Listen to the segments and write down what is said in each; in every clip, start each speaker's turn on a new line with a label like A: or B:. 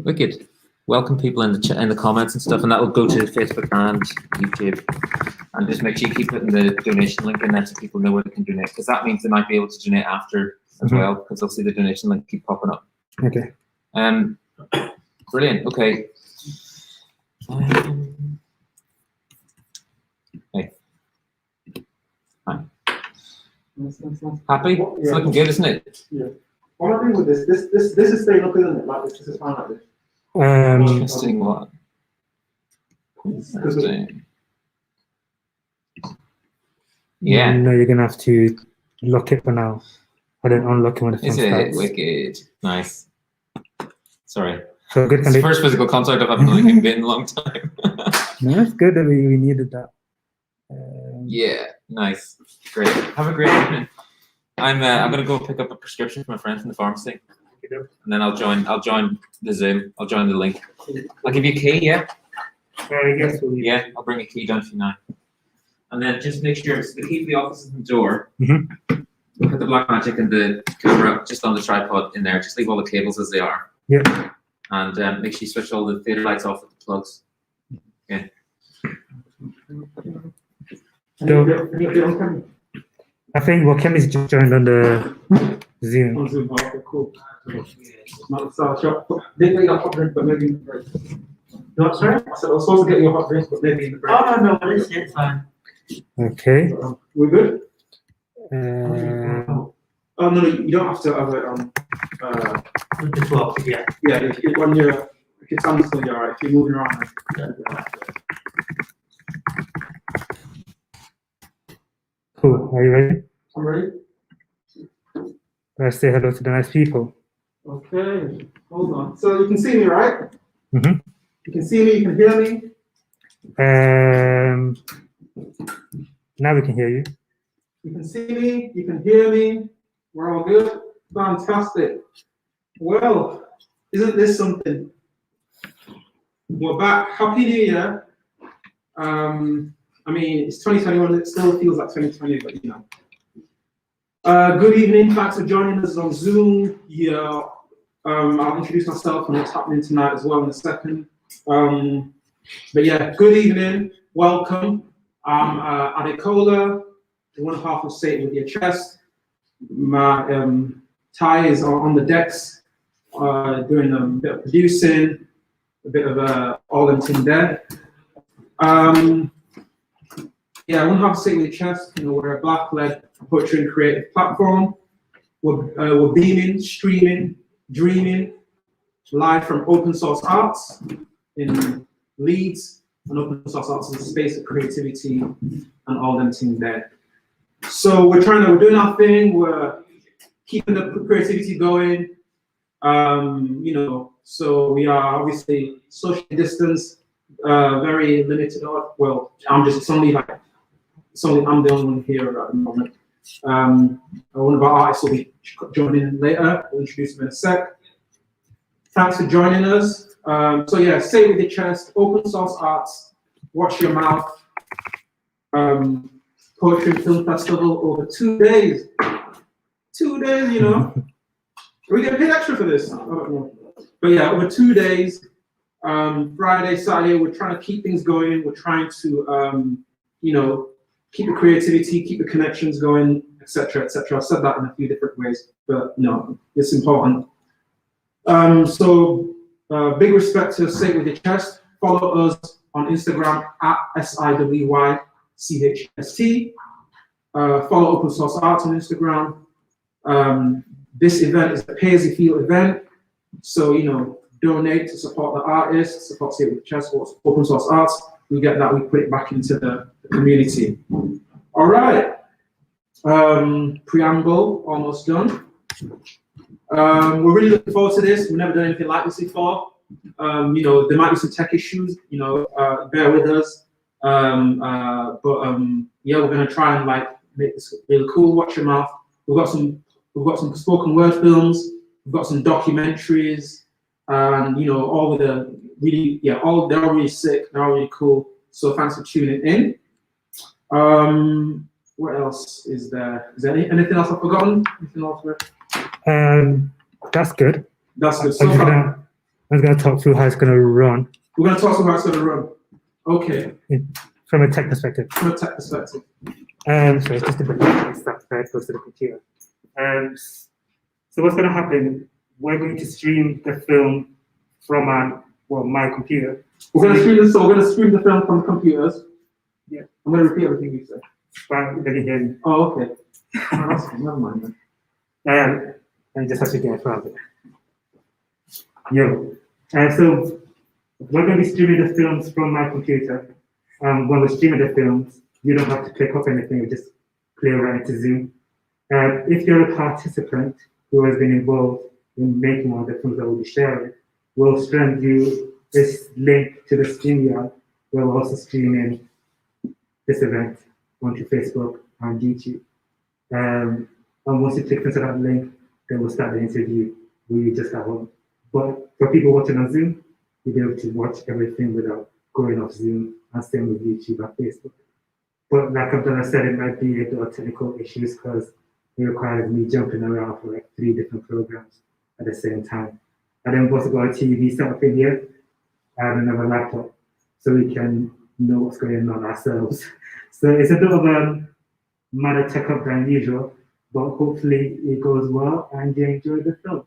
A: Wicked. Welcome people in the comments and stuff, and that will go to Facebook and YouTube. And just make sure you keep putting the donation link in there so people know where they can donate, because that means they might be able to donate after as well, because they'll see the donation link keep popping up.
B: Okay.
A: Brilliant. Okay. Hey. Hi. Happy?
C: Yeah.
A: It's looking good, isn't it?
C: Yeah. What am I doing with this? This is staying up, isn't it? Like this is fine like this.
A: Interesting what? Interesting. Yeah.
B: No, you're gonna have to lock it for now. I don't unlock it when the phone
A: Is it
B: starts.
A: wicked? Nice. Sorry.
B: So good.
A: It's the first physical contact I've had with LinkedIn in a long time.
B: No, it's good that we needed that.
A: Yeah, nice. Great. Have a great evening. I'm gonna go pick up a prescription from a friend from the pharmacy. And then I'll join the Zoom. I'll join the link. I'll give you a key, yeah?
B: Yes,
A: Yeah, I'll bring a key down for you now. And then just make sure the key to the office is in the door. Put the black magic and the camera just on the tripod in there. Just leave all the cables as they are.
B: Yeah.
A: And make sure you switch all the theatre lights off with the plugs. Okay.
B: I think Kemi's just joined on the Zoom.
C: On Zoom, okay, cool. So, they get your hot drink, but maybe in the break. No, sorry? I said I was supposed to get your hot drink, but maybe in the break.
D: Oh, no, it's fine.
B: Okay.
C: We're good?
B: Uh,
C: no, you don't have to have it on.
D: With the 12, yeah.
C: Yeah, if you're standing still, you're alright. If you're moving around,
B: Cool. Are you ready?
C: I'm ready.
B: Let's say hello to the nice people.
C: Okay, hold on. So you can see me, right?
B: Mhm.
C: You can see me, you can hear me.
B: Now we can hear you.
C: You can see me, you can hear me. We're all good. Fantastic. Well, isn't this something? We're back. Happy New Year. I mean, it's 2021. It still feels like 2020, but you know. Good evening. Thanks for joining us on Zoom. Yeah. I'll introduce myself and what's happening tonight as well in a second. But yeah, good evening. Welcome. I'm Adekola, one half of Say It With Your Chest. My ties are on the decks, doing a bit of producing, a bit of all them thing there. Yeah, one half of Say It With Your Chest. You know, we're a Black-led poetry and creative platform. We're beaming, streaming, dreaming, live from Open Source Arts in Leeds. And Open Source Arts is a space of creativity and all them things there. So we're doing our thing. We're keeping the creativity going. You know, so we are obviously social distance, very limited. Well, I'm the only one here at the moment. One of our artists will be joining later. We'll introduce him in a sec. Thanks for joining us. So yeah, Say It With Your Chest, Open Source Arts, Watch Your Mouth, Poetry and Film Festival over 2 days. 2 days, you know. Are we getting paid extra for this? I don't know. But yeah, over 2 days, Friday, Saturday, we're trying to keep things going. We're trying to, you know, keep the creativity, keep the connections going, etc., etc. I've said that in a few different ways, but you know, it's important. So big respect to Say It With Your Chest. Follow us on Instagram at SIWYCHST. Follow Open Source Arts on Instagram. This event is a pay-as-you-feel event, so you know, donate to support the artists, support Say It With Your Chest, Open Source Arts. We get that, we put it back into the community. All right. Preamble almost done. We're really looking forward to this. We've never done anything like this before. You know, there might be some tech issues, you know, bear with us. Yeah, we're gonna try and like make this really cool. Watch your mouth. We've got some spoken word films, we've got some documentaries, and you know, all with the really, yeah, they're all really sick, they're all really cool. So thanks for tuning in. What else is there? Is there anything else I've forgotten? Anything else?
B: That's good.
C: That's good.
B: I'm
C: So
B: just gonna talk through how it's gonna run
C: we're going to talk about how it's going to run. Okay,
B: from a tech perspective.
C: from a tech perspective.
B: So it's just a bit of stuff very close to the computer. So what's going to happen? We're going to stream the film from my computer.
C: We're going to stream this. So we're going to stream the film from computers.
B: Yeah.
C: I'm going to repeat everything you said.
B: Right, again.
C: Oh, okay. Oh, that's fine. Never mind then.
B: And just have to get it from it. Yo. So we're going to be streaming the films from my computer. When we're streaming the films, you don't have to click off anything, you just play right into Zoom. If you're a participant who has been involved in making one of the films that we'll be sharing, we'll send you this link to the StreamYard where we're also streaming this event onto Facebook and YouTube. And once you click into that link, then we'll start the interview where you just at home. But for people watching on Zoom, you'll be able to watch everything without going off Zoom, and same with YouTube and Facebook. But like Abdullah said, it might be a bit of technical issues because it requires me jumping around for like 3 different programs at the same time. And then we've also got a TV set up in here and another laptop so we can know what's going on ourselves. So it's a bit of a matter tech up than usual, but hopefully it goes well and you enjoy the films.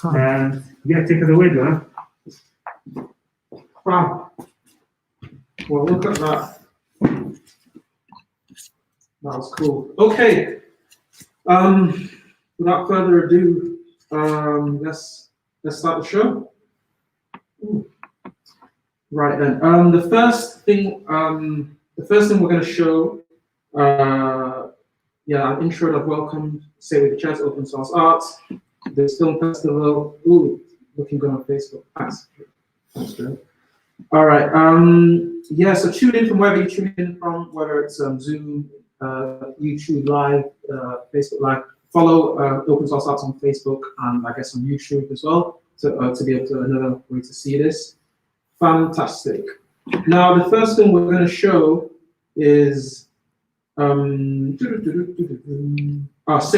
B: And yeah, take it away, Joanne.
C: Wow. Well, look at that. That was cool. Okay. Without further ado, let's start the show. Ooh. Right then. The first thing we're going to show, an intro of welcome, say with the Chess Open Source Arts, this film festival. Ooh, looking good on Facebook. Thanks. Thanks, Joe. All right. So tune in from wherever you tune in from, whether it's Zoom, YouTube Live, Facebook Live. Follow Open Source Arts on Facebook and I guess on YouTube as well to be able to another way to see this. Fantastic. Now the first thing we're going to show is Say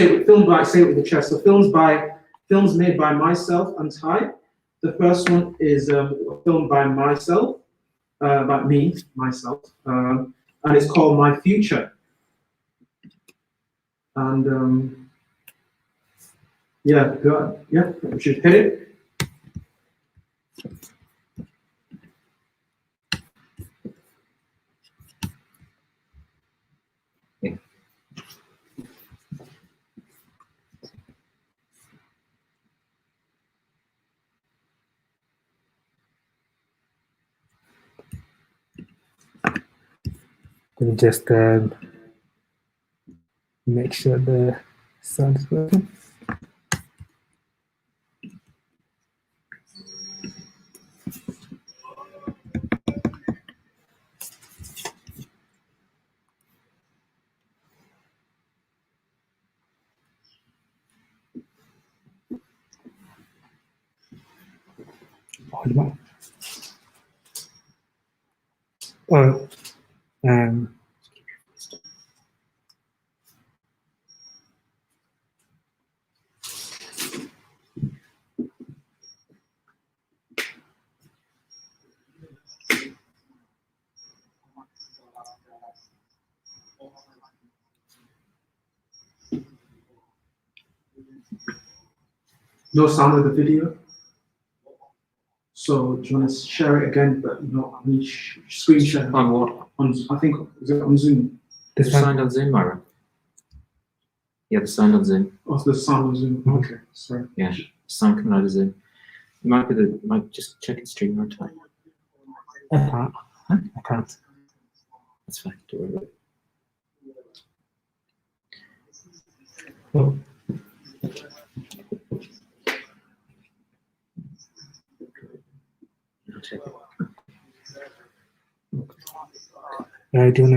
C: It with the Chest. So films made by myself and Ty. The first one is a film by myself, myself, and it's called My Future. And we should hit it.
B: Let me just make sure the sound is working.
C: No sound of the video. So do you want to share it again, but not on each screen share?
A: On what?
C: I think is it on Zoom?
A: The sound on Zoom, Myra? Yeah, the sound on Zoom.
C: Oh, the sound on Zoom. Okay, sorry.
A: Yeah, sound coming out of Zoom. It might just check its stream one time.
B: I can't. I can't.
A: That's fine. Don't worry about it.
B: Oh.
A: I'll check it.
B: Do you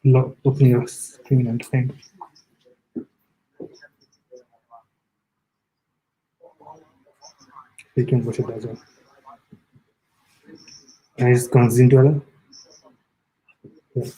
B: want to open your screen and thing? You can watch it as well. Can I just go on Zoom together? Yeah.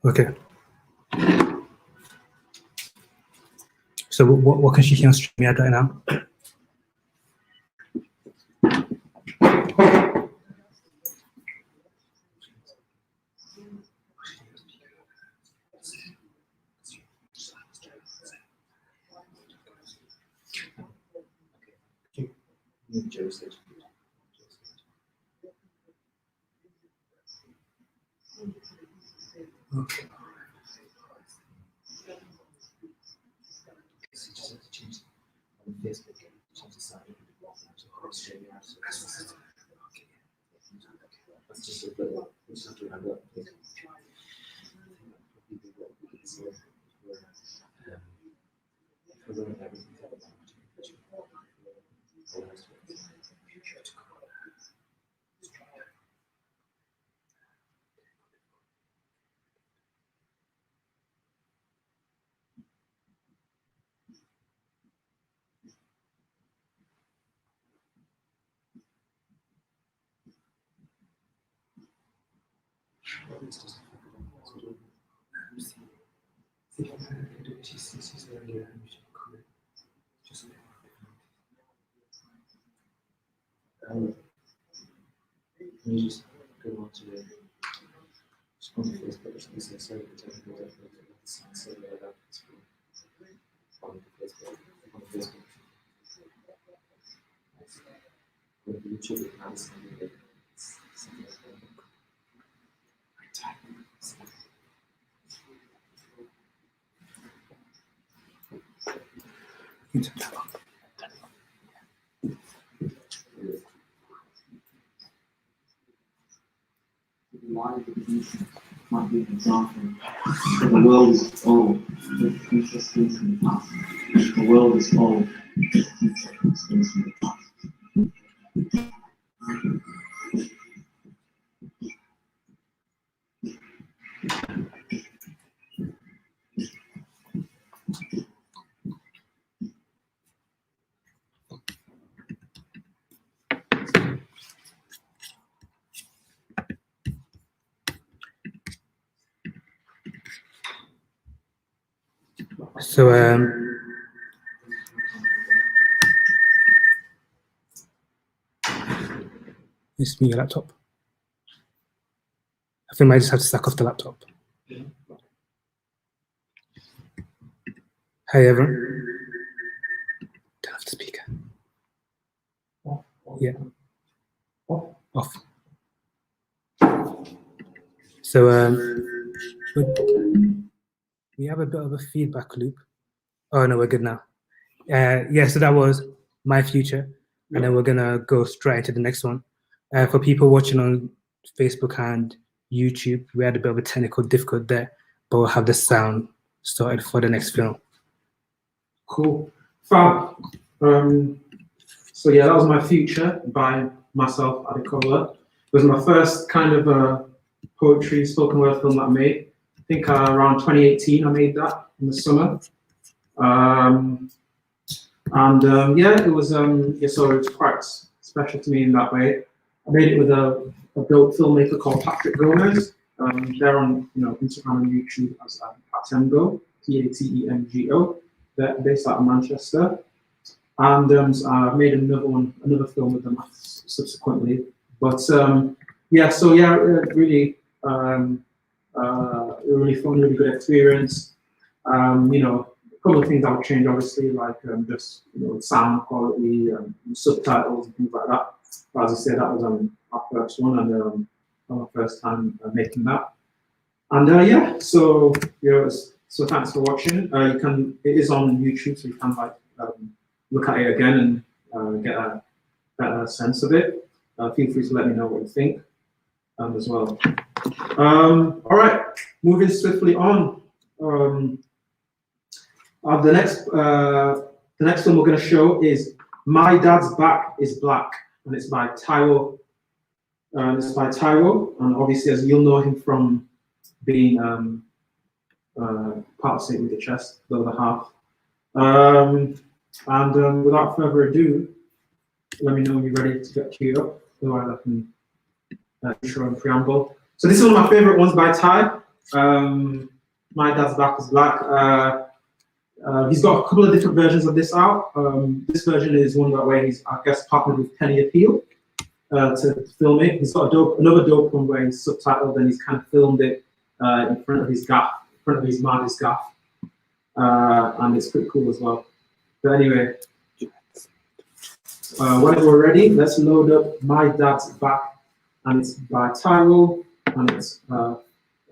E: Okay. So what can she hear on StreamYard right now? Okay.
F: Might be an example. The world is old, the future stays in the past. The world is old, the future stays in the past.
E: So it's me, your laptop. I think I might just have to stack off the laptop. Hi everyone. Turn off the speaker. Yeah. Off. So we have a bit of a feedback loop. Oh no, we're good now. Yeah, so that was my future, and then we're gonna go straight into the next one. For people watching on Facebook and YouTube, we had a bit of a technical difficulty there, but we'll have the sound started for the next film.
C: Cool. Fab. So yeah, that was my future by myself, Adekola. It was my first kind of poetry spoken word film that I made. I think around 2018 I made that in the summer. Yeah, it was yeah, so it was quite special to me in that way. I made it with a dope filmmaker called Patrick Gomez. They're on Instagram and YouTube as Patemgo, Patemgo. They're based out of Manchester. And I made another film with them subsequently. But yeah, so yeah, really, really fun, really good experience. A couple of things I would change, obviously, like just sound quality, subtitles, and things like that. But as I said, that was our first one, and our first time making that. And yeah, so so thanks for watching. It is on YouTube, so you can look at it again and get a better sense of it. Feel free to let me know what you think as well. All right, moving swiftly on. The next film we're going to show is My Dad's Back is Black, and it's by Taiwo. And obviously, as you'll know him from being part of Sit with the Chest, the other half. Without further ado, let me know when you're ready to get queued up. Otherwise, I can intro and preamble. So this is one of my favorite ones by Ty. My Dad's Back is Black. He's got a couple of different versions of this out. This version is one where he's, I guess, partnered with Penny Appeal to film it. He's got another dope one where he's subtitled and he's kind of filmed it in front of his gaff, in front of his Marty's gaff. And it's pretty cool as well. But anyway, whenever we're ready, let's load up My Dad's Back, and it's by Taiwo, and it's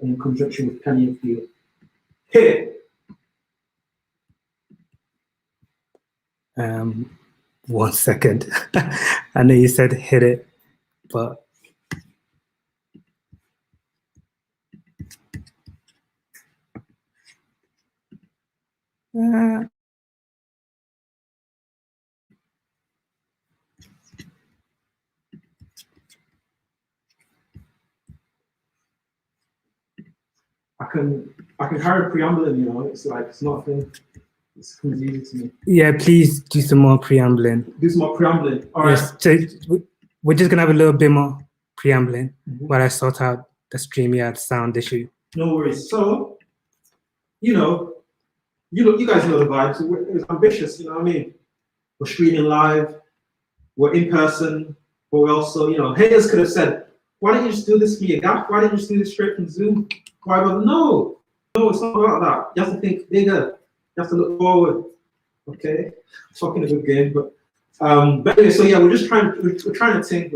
C: in conjunction with Penny Appeal. Hit it.
E: 1 second. I know you said hit it, but
C: I can carry preambling, you know. It's like it's not a thing. It comes easy to me.
E: yeah, please do some more preambling.
C: Do some more preambling. All right.
E: Yes, so we're just gonna have a little bit more preambling while I sort out the StreamYard sound issue.
C: No worries. So, you guys know the vibes. It's ambitious, you know what I mean? We're streaming live, we're in person, but we're also, haters could have said, why don't you just do this via Gap? Why don't you just do this straight from Zoom? Why? No, it's not about that. You have to think bigger. You have to look forward. Okay, talking a good game, but anyway, so yeah, we're trying to think.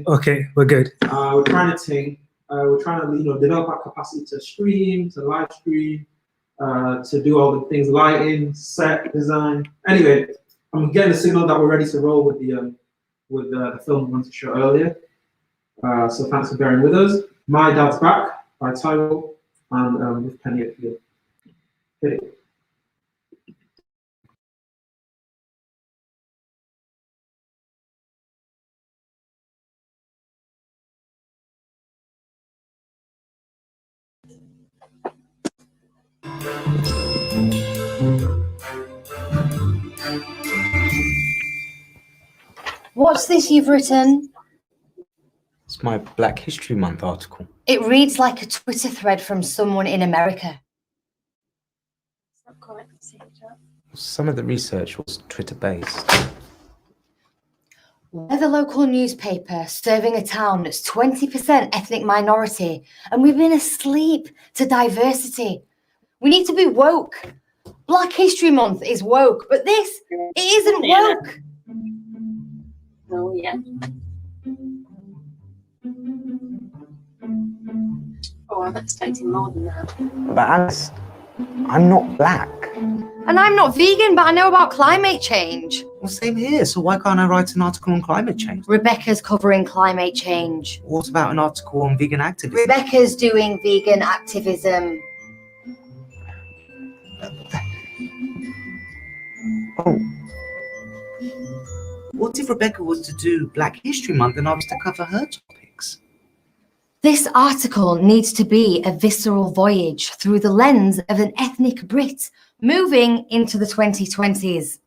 E: Okay, we're good.
C: We're trying to think. We're trying to develop our capacity to stream, to live stream, to do all the things, lighting, set design. Anyway, I'm getting a signal that we're ready to roll with the film we wanted to show earlier. So thanks for bearing with us. My Dad's Back by Taiwo and with Penny Appeal. Okay.
G: What's this you've written?
H: It's my Black History Month article.
G: It reads like a Twitter thread from someone in America.
H: Some of the research was Twitter-based.
G: We're the local newspaper serving a town that's 20% ethnic minority, and we've been asleep to diversity. We need to be woke. Black History Month is woke, but this, it isn't woke.
I: Oh, yeah. Oh, I'm expecting more than that.
H: But Alice, I'm not black.
G: And I'm not vegan, but I know about climate change.
H: Well, same here. So why can't I write an article on climate change?
G: Rebecca's covering climate change.
H: What about an article on vegan activism?
G: Rebecca's doing vegan activism.
H: Oh. What if Rebecca was to do Black History Month and I was to cover her topics?
G: This article needs to be a visceral voyage through the lens of an ethnic Brit moving into the 2020s.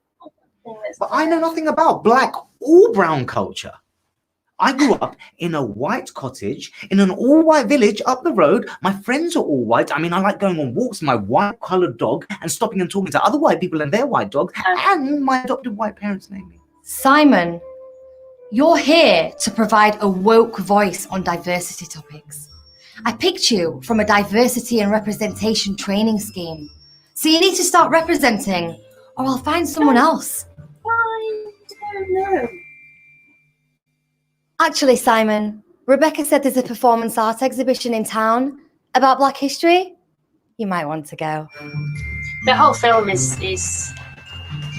H: But I know nothing about black or brown culture. I grew up in a white cottage in an all-white village up the road. My friends are all white. I mean, I like going on walks with my white-coloured dog and stopping and talking to other white people and their white dogs, and my adopted white parents name me.
G: Simon, you're here to provide a woke voice on diversity topics. I picked you from a diversity and representation training scheme. So you need to start representing, or I'll find someone else.
I: I don't know.
G: Actually, Simon, Rebecca said there's a performance art exhibition in town about Black history. You might want to go.
I: The whole film is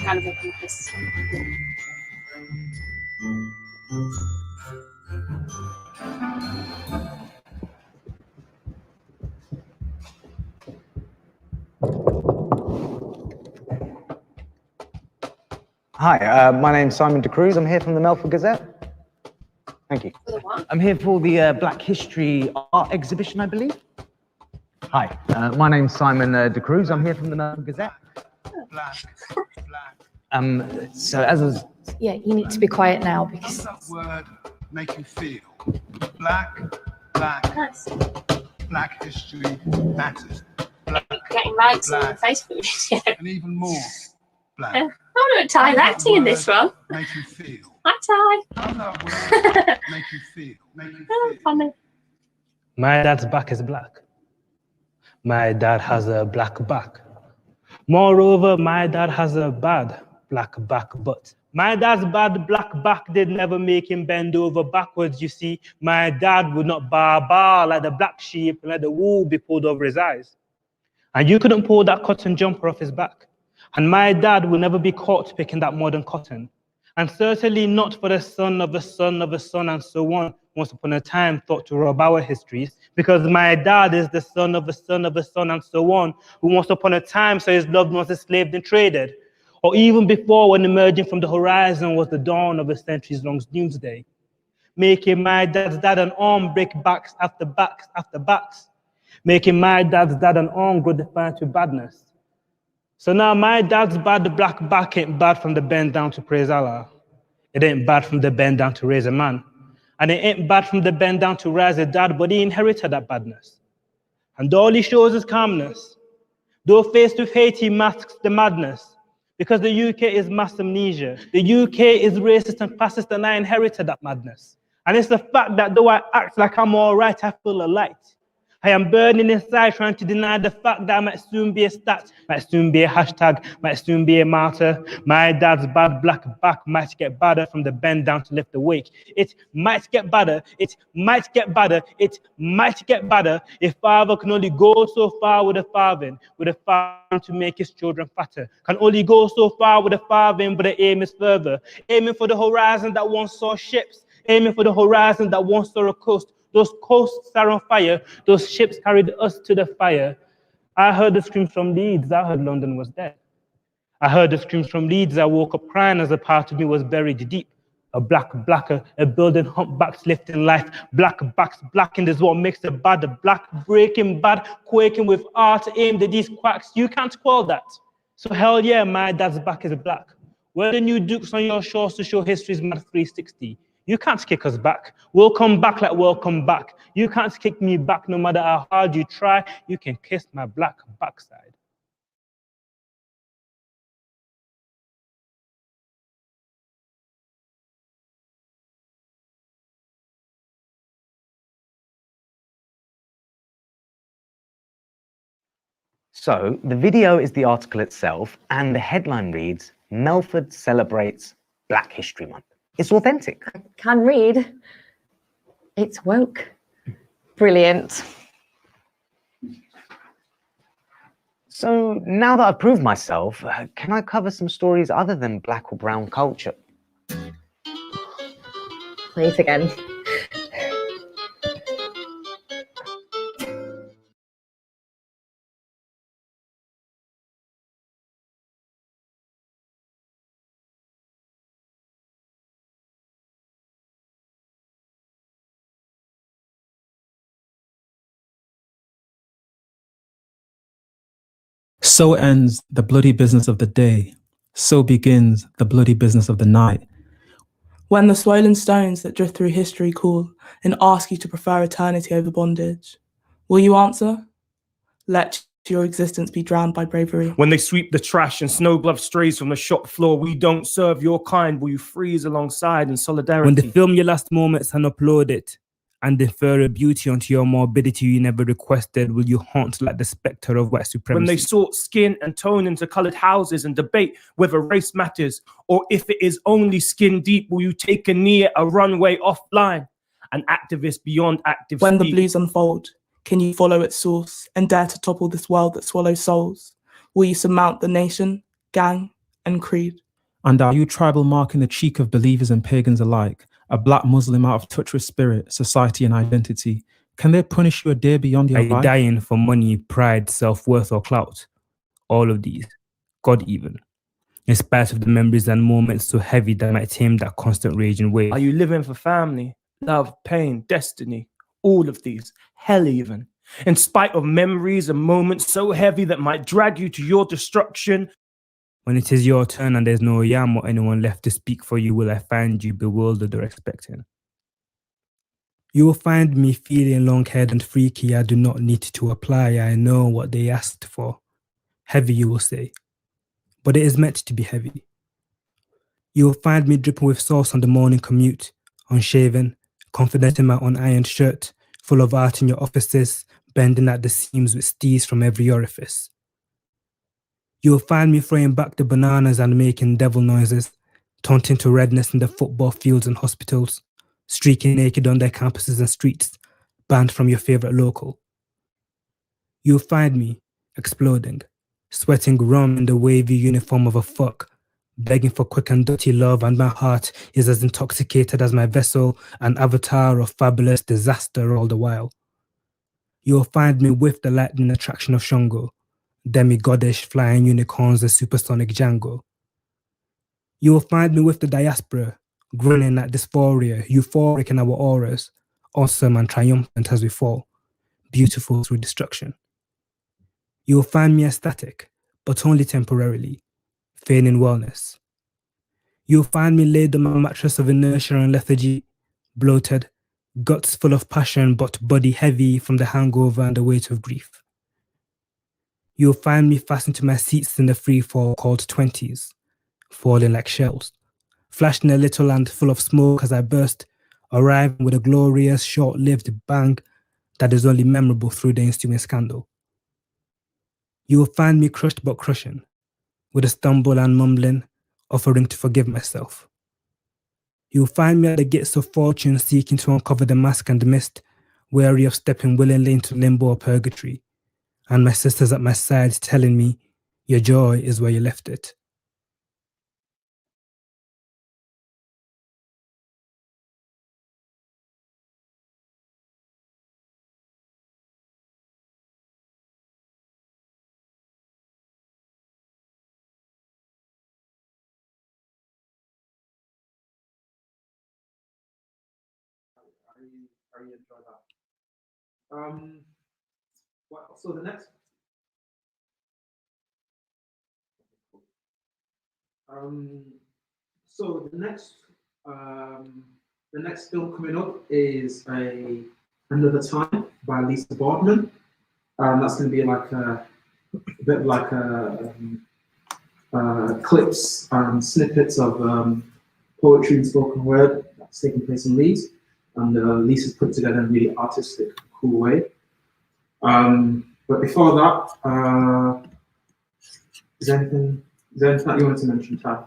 I: kind of a compass.
H: Hi, my name's Simon De Cruz. I'm here from the Melford Gazette. Thank you. I'm here for the Black History Art Exhibition, I believe. Hi, my name's Simon De Cruz. I'm here from the Melford Gazette. So as I was...
J: Yeah, you need to be quiet now because...
K: How does that word make you feel? Black,
I: Nice.
K: black history matters. Black,
I: Getting likes on
K: black,
I: Facebook. Yeah.
K: and even more black.
I: I wonder what Ty's acting in this one.
K: Make you feel.
I: Hi,
K: How does that word make you feel? Make you
I: Ty.
K: feel.
I: Funny.
E: My dad's back is black. My dad has a black back. Moreover, my dad has a bad black back butt. My dad's bad black back did never make him bend over backwards, you see. My dad would not bar like the black sheep and let the wool be pulled over his eyes. And you couldn't pull that cotton jumper off his back. And my dad will never be caught picking that modern cotton. And certainly not for the son of a son of a son and so on, once upon a time thought to rob our histories, because my dad is the son of a son of a son and so on, who once upon a time saw his loved ones enslaved and traded. Or even before, when emerging from the horizon was the dawn of a centuries-long doomsday, making my dad's dad an arm break backs after backs after backs, making my dad's dad an arm grow defiant with badness. So now my dad's bad black back ain't bad from the bend down to praise Allah. It ain't bad from the bend down to raise a man. And it ain't bad from the bend down to rise a dad, but he inherited that badness. And all he shows is calmness. Though faced with hate, he masks the madness. Because the UK is mass amnesia. The UK is racist and fascist, and I inherited that madness. And it's the fact that though I act like I'm all right, I feel a light. I am burning inside, trying to deny the fact that I might soon be a stat, might soon be a hashtag, might soon be a martyr. My dad's bad black back might get badder from the bend down to lift the wake. It might get badder, it might get badder, it might get badder if father can only go so far with a farthing to make his children fatter. Can only go so far with a farthing, but the aim is further. Aiming for the horizon that once saw ships, aiming for the horizon that once saw a coast. Those coasts are on fire. Those ships carried us to the fire. I heard the screams from Leeds. I heard London was dead. I heard the screams from Leeds. I woke up crying as a part of me was buried deep. A blacker, a building humpbacks lifting life. Black backs blackened is what makes the bad. The black breaking bad, quaking with art aimed at these quacks. You can't quell that. So hell yeah, my dad's back is black. We're the new dukes on your shores to show history's mad 360. You can't kick us back. We'll come back like we'll come back. You can't kick me back no matter how hard you try. You can kiss my black backside.
H: So the video is the article itself, and the headline reads, Melford celebrates Black History Month. It's authentic.
J: I can read. It's woke. Brilliant.
H: So now that I've proved myself, can I cover some stories other than black or brown culture?
J: Please again.
L: So ends the bloody business of the day. So begins the bloody business of the night.
M: When the swollen stones that drift through history call and ask you to prefer eternity over bondage, will you answer? Let your existence be drowned by bravery.
N: When they sweep the trash and snow glove strays from the shop floor, we don't serve your kind. Will you freeze alongside in solidarity?
E: When they film your last moments and upload it and defer a beauty onto your morbidity you never requested, will you haunt like the spectre of white supremacy?
N: When they sort skin and tone into coloured houses and debate whether race matters or if it is only skin deep, will you take a knee at a runway offline? An activist beyond active
M: When
N: speak.
M: the blues unfold, can you follow its source and dare to topple this world that swallows souls? Will you surmount the nation, gang, and creed?
L: And are you tribal marking the cheek of believers and pagans alike? A black Muslim out of touch with spirit, society and identity. Can they punish you a day beyond your
E: Are you
L: life?
E: dying for money, pride, self-worth or clout? All of these. God even. in spite of the memories and moments so heavy that might tame that constant raging wave.
N: Are you living for family, love, pain, destiny? All of these, hell even. In spite of memories and moments so heavy that might drag you to your destruction.
E: When it is your turn and there's no yam or anyone left to speak for you, will I find you bewildered or expecting? You will find me feeling long-haired and freaky. I do not need to apply. I know what they asked for. Heavy, you will say. But it is meant to be heavy. You will find me dripping with sauce on the morning commute, unshaven, confident in my unironed shirt, full of art in your offices, bending at the seams with steez from every orifice. You will find me throwing back the bananas and making devil noises, taunting to redness in the football fields and hospitals, streaking naked on their campuses and streets, banned from your favorite local. You'll find me exploding, sweating rum in the wavy uniform of a fuck, begging for quick and dirty love, and my heart is as intoxicated as my vessel, an avatar of fabulous disaster all the while. You'll find me with the lightning attraction of Shango, demigodish flying unicorns and supersonic Django. You will find me with the diaspora, grinning at dysphoria, euphoric in our auras, awesome and triumphant as we fall, beautiful through destruction. You will find me ecstatic, but only temporarily, feigning wellness. You will find me laid on my mattress of inertia and lethargy, bloated, guts full of passion, but body heavy from the hangover and the weight of grief. You will find me fastened to my seats in the free fall called 20s, falling like shells, flashed in a little and full of smoke as I burst, arriving with a glorious short-lived bang that is only memorable through the ensuing scandal. You will find me crushed but crushing, with a stumble and mumbling, offering to forgive myself. You will find me at the gates of fortune seeking to uncover the mask and the mist, wary of stepping willingly into limbo or purgatory, and my sisters at my side telling me, your joy is where you left it.
C: I really enjoy that. So the next, so the next film coming up is Another Time by Lisa Boardman. That's going to be like a bit like clips and snippets of poetry and spoken word that's taking place in Leeds, and Lisa's put together in a really artistic, cool way. But before that, is there anything that you wanted to mention, Tad?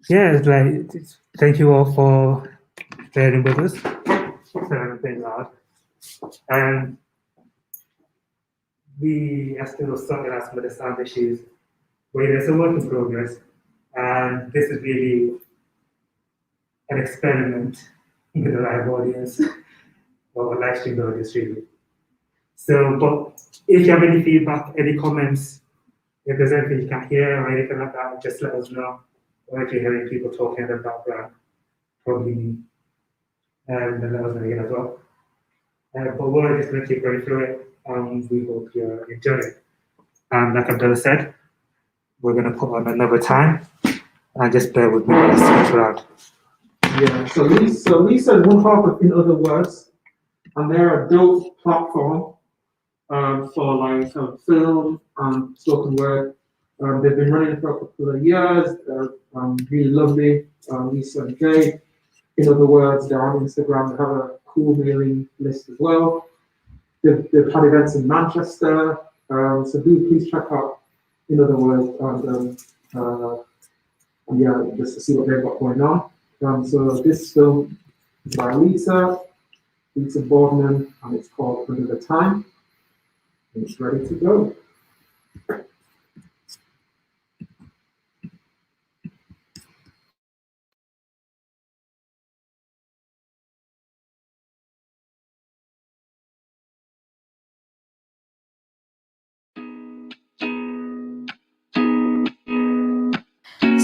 E: Yeah, thank you all for bearing with us. It's been hard. And we are still sorting out some of the sound issues, but it's a work in progress. And this is really an experiment with a live audience, or a live stream audience, really. So, but if you have any feedback, any comments, if there's anything you can hear or anything like that, just let us know. Or if you're hearing people talking in the background, probably then let us know again as well. But we're just going to keep going through it, and we hope you enjoy it. And like Abdullah said, we're going to put on Another Time, and just bear with me while I switch around.
C: Yeah, so Lisa is one half of In Other Words, and they're a dope platform for like film and spoken word. They've been running for a couple of years. They're really lovely. Lisa and Jay. In Other Words, they're on Instagram. They have a cool mailing list as well. They've had events in Manchester. So do please check out In Other Words and yeah, just to see what they've got going on. So this film is by Lisa Boardman, and it's called Another Time. And it's ready to go.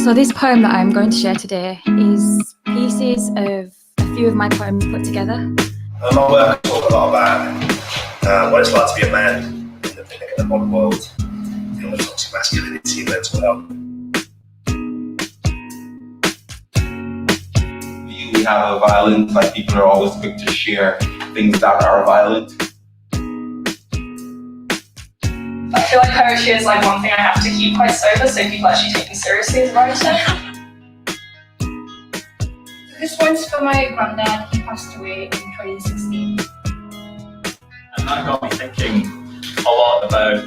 O: So this poem that I'm going to share today is pieces of a few of my poems put together.
P: My work I talk a lot about what it's like to be a man in the modern world, dealing with toxic masculinity and mental health.
Q: We have a violence, like people are always quick to share things that are violent.
R: I feel like poetry is like one thing I have to keep quite sober so people actually take me seriously as a writer. This one's for my granddad, he passed away in 2016.
S: And that got me thinking a lot about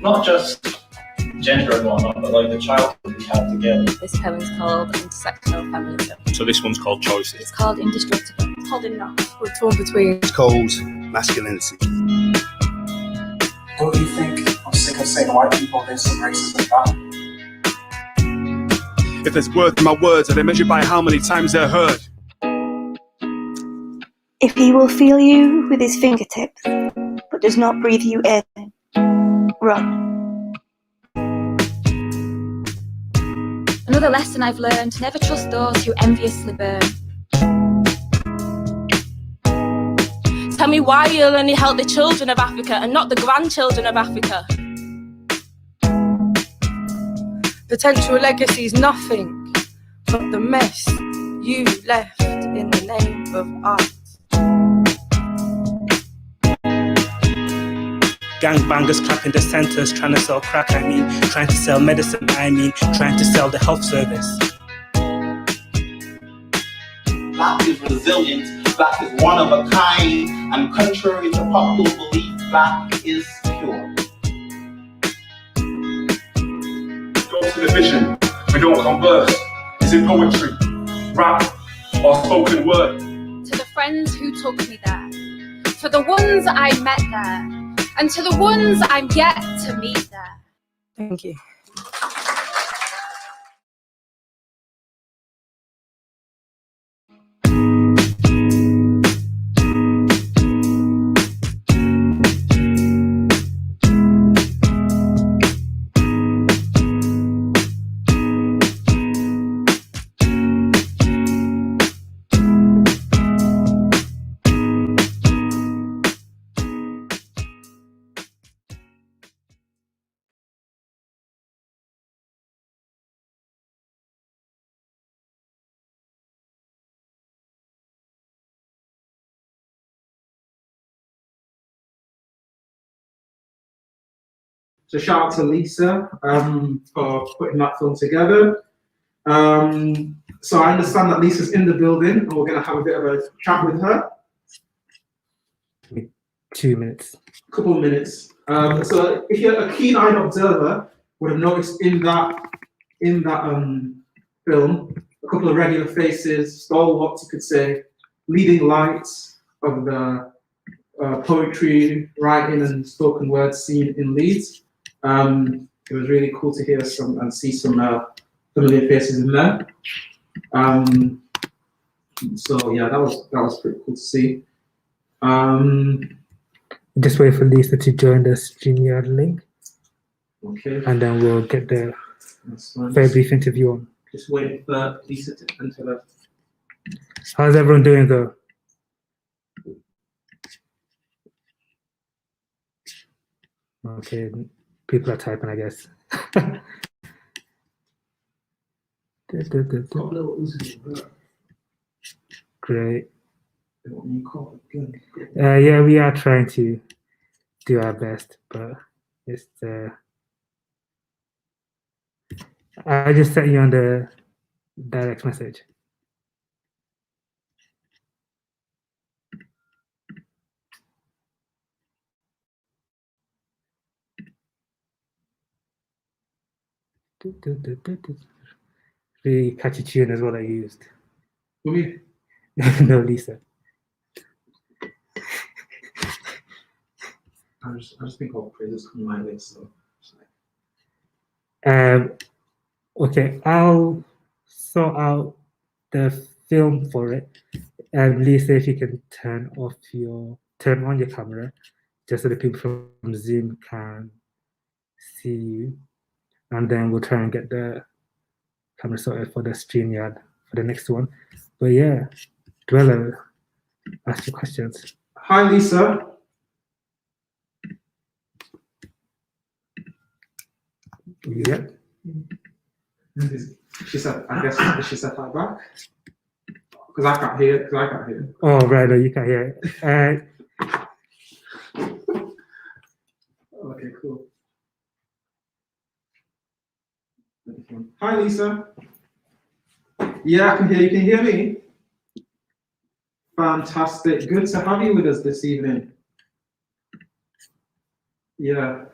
S: not just gender and whatnot, but like the childhood we have together.
O: This poem's called Intersectional Feminism.
S: So this one's called Choices.
O: It's called Indestructible. It's called Enough.
T: We're torn between.
P: It's called masculinity.
U: Don't you think I'm sick of saying white people there's some racism back?
K: If there's worth in my words, are they measured by how many times they're heard?
V: If he will feel you with his fingertips, but does not breathe you in, run.
O: Another lesson I've learned, never trust those who enviously burn.
M: Tell me why you'll only help the children of Africa and not the grandchildren of Africa.
T: Potential legacy is nothing but the mess you left in the name of art.
E: Gangbangers clapping the centers, trying to sell crack, I mean, trying to sell medicine, I mean, trying to sell the health service.
Q: Black is resilient, black is one of a kind, and contrary to popular belief, black is pure.
K: Go to the vision, we don't converse. Is it poetry, rap, or spoken word?
O: To the friends who took me there, for the ones I met there, and to the ones I'm yet to meet there.
T: Thank you.
C: So shout out to Lisa for putting that film together. So I understand that Lisa's in the building and we're going to have a bit of a chat with her.
E: 2 minutes.
C: Couple of minutes. So if you're a keen-eyed observer, would have noticed in that film a couple of regular faces, stalwarts, you could say, leading lights of the poetry, writing, and spoken word scene in Leeds. It was really cool to hear some and see some familiar faces in there. So yeah, that was pretty cool to see.
E: Just wait for Lisa to join the StreamYard link.
C: Okay.
E: And then we'll get the very brief interview on.
C: Just waiting for Lisa to enter that.
E: How's everyone doing though? Okay, people are typing, I guess. Great. Yeah, we are trying to do our best, but it's I just sent you on the direct message. Really catchy tune as well I used.
C: Me?
E: No, Lisa.
C: I just think all praises come my way, so.
E: Okay, I'll sort out the film for it. And Lisa, if you can turn on your camera, just so the people from Zoom can see you. And then we'll try and get the camera sorted for the StreamYard for the next one. But yeah, Dweller, ask your questions.
C: Hi, Lisa.
E: Yeah.
C: She said, I guess she said hi back. Because I can't hear it.
E: Oh, right, no, you can't hear it.
C: Okay, cool. Hi, Lisa. Yeah, I can hear you. Can you hear me? Fantastic. Good to have you with us this evening. Yeah.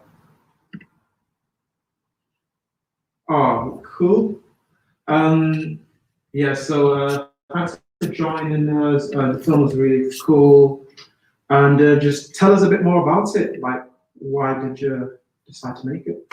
C: Oh, cool. Yeah, so thanks for joining us. The film was really cool. And just tell us a bit more about it. Like, why did you decide to make it?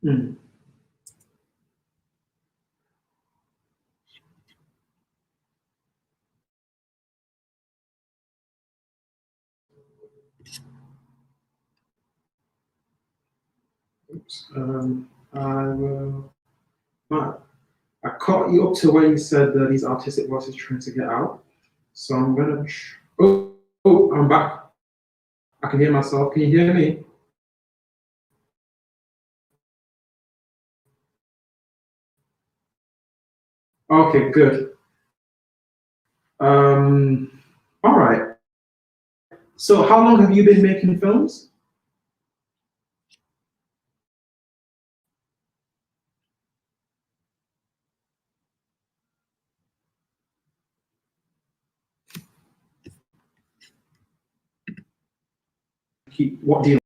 C: Mm. Oops. I will. I caught you up to where you said that these artistic voices trying to get out. So I'm gonna. Oh, I'm back. I can hear myself. Can you hear me? Okay, good. All right. So how long have you been making films? What do you